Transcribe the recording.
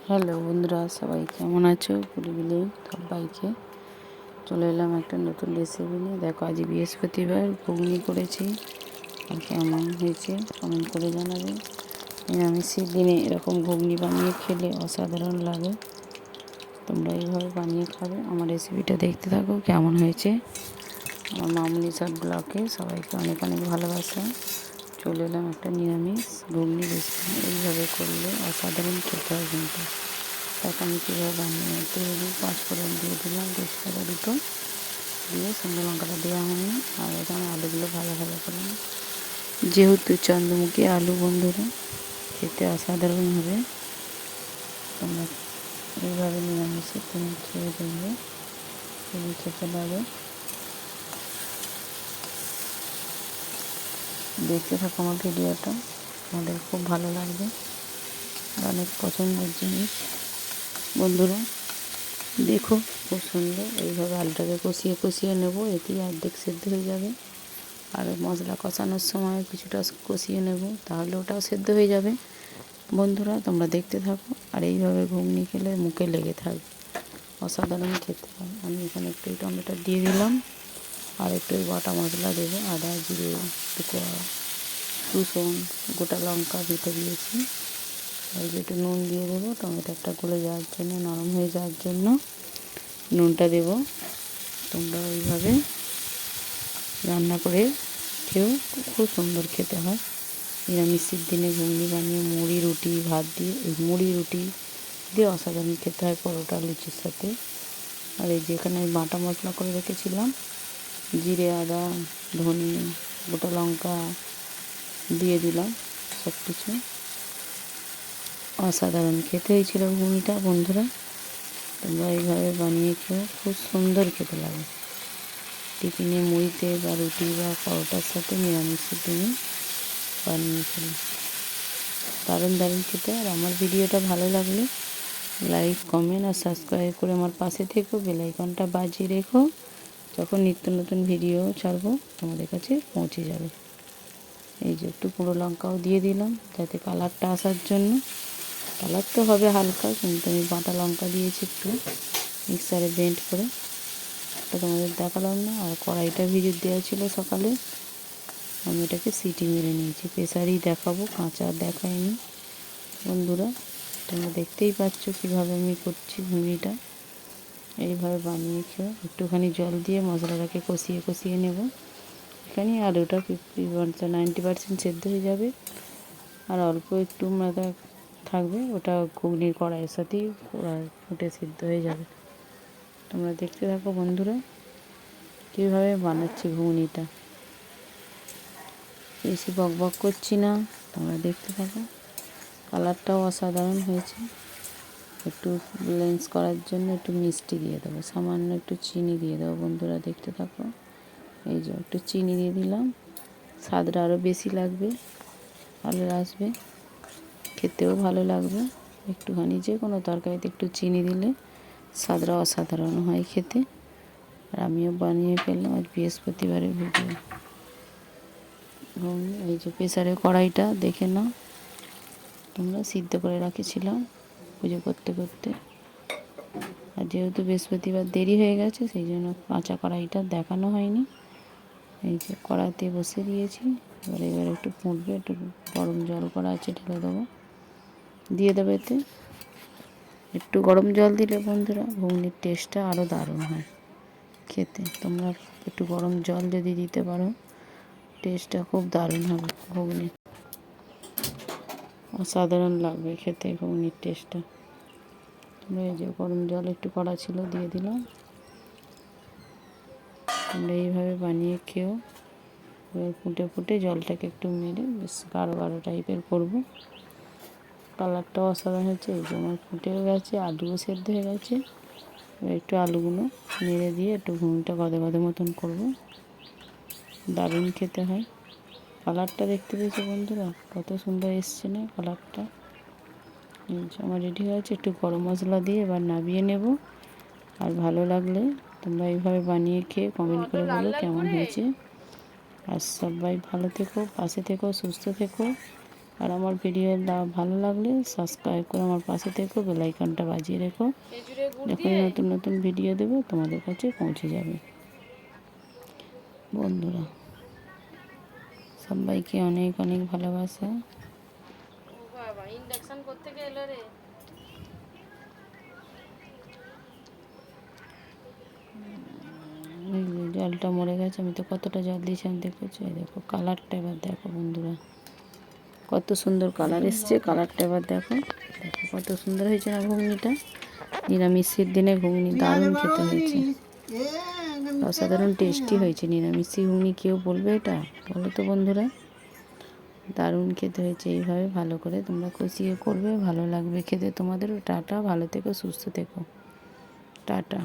Hello বন্ধুরা, সবাই কেমন আছো? গুড ইভিনিং সবাইকে। চলে এলাম একটা নতুন রেসিপি নিয়ে। দেখো, আজ বৃহস্পতিবার, ঘুগনি করেছি। আর কেমন হয়েছে কমেন্ট করে জানাবে। নিরামিষের দিনে এরকম ঘুগনি বানিয়ে খেলে অসাধারণ লাগে। তোমরা এইভাবে বানিয়ে খাবে। আমার রেসিপিটা দেখতে থাকো কেমন হয়েছে। আমার মামুনি শর্ট ব্লগে সবাইকে অনেক অনেক ভালোবাসা। চলে এলাম একটা নিরামিষ ঘুগনি রেসিপি। এইভাবে করলে অসাধারণ খেতে হয় কিন্তু। তাকে আমি কীভাবে বানিয়ে তেল 5 ফোড়ন দিয়ে দিলাম, তেজপাতা দুটো দিয়ে, শুকনো লঙ্কাটা দেওয়া হয়নি। আর এখানে আলুগুলো ভালো ভালো করে, যেহেতু চন্দ্রমুখী আলু বন্ধুরা, খেতে অসাধারণ হবে। তোমরা এইভাবে নিরামিষে তুমি খেয়ে দেখবে, খুবই খেতে লাগে। দেখতে থাকো আমার ভিডিওটা, আমাদের খুব ভালো লাগবে। অনেক পছন্দের জিনিস বন্ধুরা। দেখো খুব সুন্দর। এইভাবে আলুটাকে কষিয়ে কষিয়ে নেব, এতেই অর্ধেক সেদ্ধ হয়ে যাবে। আর মশলা কষানোর সময় কিছুটা কষিয়ে নেব, তাহলে ওটাও সেদ্ধ হয়ে যাবে। বন্ধুরা তোমরা দেখতে থাকো। আর এইভাবে ঘুগনি খেলে মুখে লেগে থাকবে, অসাধারণ খেতে হয়। আমি এখানে একটু টমেটো দিয়ে দিলাম, আর একটু বাটা মশলা দেবো, আদা জিরে রসুন গোটা লঙ্কা বেটে দিয়েছি। আর একটু নুন দিয়ে দেবো, টমেটোটা গলে যাওয়ার জন্য, নরম হয়ে যাওয়ার জন্য নুনটা দেবো। তোমরা এইভাবে রান্না করে খেয়েও খুব সুন্দর খেতে হয়। নিরামিষের দিনে ঘুগনি বানিয়ে মুড়ি রুটি ভাত দিয়ে, এই মুড়ি রুটি দিয়ে অসাধারণ খেতে হয়, পরোটা লুচির সাথে। আর এই যেখানে বাটা মশলা করে রেখেছিলাম, জিরে আদা ধনে গোটা লঙ্কা দিয়ে দিলাম, সব কিছু অসাধারণ খেতে হয়েছিল ঘুগনিটা বন্ধুরা। তোমরা এইভাবে বানিয়ে খেয়েও খুব সুন্দর খেতে লাগে। টিফিনে মুড়িতে বা রুটি বা পরোটার সাথে নিরামিষের দিনে বানিয়ে খেলে দারুণ দারুণ খেতে। আর আমার ভিডিওটা ভালো লাগলে লাইক কমেন্ট আর সাবস্ক্রাইব করে আমার পাশে থেকো, বেল আইকনটা বাজিয়ে রেখো। যখন নিত্য নতুন ভিডিও ছাড়বো তোমাদের কাছে পৌঁছে যাবে। এই যে একটু গুঁড়ো লঙ্কাও দিয়ে দিলাম যাতে কালারটা আসার জন্য। কালার তো হবে হালকা, কিন্তু আমি বাটা লঙ্কা দিয়েছি একটু মিক্সারে ব্লেন্ড করে, এটা তোমাদের দেখালাম না। আর কড়াইটা ভিজিয়ে দেওয়া ছিল সকালে, আমি এটাকে সিটি মেরে নিয়েছি। প্রেসারেই দেখাবো, কাঁচা দেখাইনি বন্ধুরা। তোমরা দেখতেই পাচ্ছ কীভাবে আমি করছি ঘুগনিটা। এইভাবে বানিয়ে খেয়ে একটুখানি জল দিয়ে মশলাটাকে কষিয়ে কষিয়ে নেব। এখানে আলুটা 90% সেদ্ধ হয়ে যাবে, আর অল্প একটু মাথা থাকবে, ওটা ঘুগনির কড়াইয়ের সাথেই ফুটে সিদ্ধ হয়ে যাবে। তোমরা দেখতে থাকো বন্ধুরা কীভাবে বানাচ্ছি ঘুগনিটা। বেশি বক বক করছি না, তোমরা দেখতে থাকো। কালারটাও অসাধারণ হয়েছে। একটু ব্লেন্স করার জন্য একটু মিষ্টি দিয়ে দেবো, সামান্য একটু চিনি দিয়ে দেবো বন্ধুরা, দেখতে থাকো। এই যে একটু চিনি দিয়ে দিলাম, স্বাদটা আরও বেশি লাগবে, ভালো আসবে, খেতেও ভালো লাগবে। একটুখানি যে কোনো তরকারিতে একটু চিনি দিলে স্বাদটা অসাধারণ হয় খেতে। আর আমিও বানিয়ে ফেললাম আজ বৃহস্পতিবারের ভিডিও। এই যে প্রেসারের কড়াইটা দেখে নাও, তোমরা সিদ্ধ করে রাখেছিলাম পুজো করতে করতে। আর যেহেতু বৃহস্পতিবার দেরি হয়ে গেছে, সেই জন্য কাঁচা কড়াইটা দেখানো হয়নি। এই যে কড়াইতে বসে দিয়েছি, এবার একটু ফুটবে, একটু গরম জল করা আছে ঢেলে দেবো, দিয়ে দেবো এতে। একটু গরম জল দিলে বন্ধুরা ঘুগনির টেস্টটা আরও দারুণ হয় খেতে। তোমরা একটু গরম জল যদি দিতে পারো, টেস্টটা খুব দারুণ হবে। ঘুগনি অসাধারণ লাগবে খেতে, ঘুগনির টেস্টটা। তোমরা এই যে গরম জল একটু কড়া ছিল দিয়ে দিলাম। তোমরা এইভাবে বানিয়ে খেও। এবার ফুটে ফুটে জলটাকে একটু মেরে বেশ গাঢ় গাঢ় টাইপের করবো। কালারটাও অসাধারণ হয়েছে। এই যে আমার ফুটেও গেছে, আলুও সেদ্ধ হয়ে গেছে। এবার একটু আলুগুলো নেড়ে দিয়ে একটু ঘুগনিটা গদে গদে মতন করবো, দারুণ খেতে হয়। কালারটা দেখতে পেয়েছো বন্ধুরা, কত সুন্দর এসছে না কালারটা। আমার রেডি হয়েছে। একটু গরম মশলা দিয়ে এবার নামিয়ে নেব। আর ভালো লাগলে তোমরা এইভাবে বানিয়ে খেয়ে কমেন্ট করে বলো কেমন হয়েছে। আর সবাই ভালো থেকো, পাশে থেকো, সুস্থ থেকো। আর আমার ভিডিও ভালো লাগলে সাবস্ক্রাইব করে আমার পাশে থেকো, বেল আইকনটা বাজিয়ে রেখো। যখনই নতুন নতুন ভিডিও দেবো তোমাদের কাছে পৌঁছে যাবে। বন্ধুরা সবাইকে অনেক অনেক ভালোবাসা। বাবা ইন্ডাকশন করতে গেল রে। জলটা মরে গেছে, আমি তো কতটা জল দিয়েছিলাম দেখেছো? দেখো কালারটা এবার দেখো বন্ধুরা, কত সুন্দর কালার এসছে। কালারটা এবার দেখো, দেখো কত সুন্দর হয়েছে না ঘুগনিটা। নিরামিষের দিনে ঘুগনি দারুণ খেতে হয়েছে, অসাধারণ টেস্টি হয়েছে। নিরামিষি ঘুগনি কেউ বলবে এটা? বলো তো বন্ধুরা, দারুণ খেতে হয়েছে। এইভাবে ভালো করে তোমরা কষিয়ে করবে, ভালো লাগবে খেতে তোমাদেরও। টাটা, ভালো থেকো, সুস্থ থেকো, টাটা।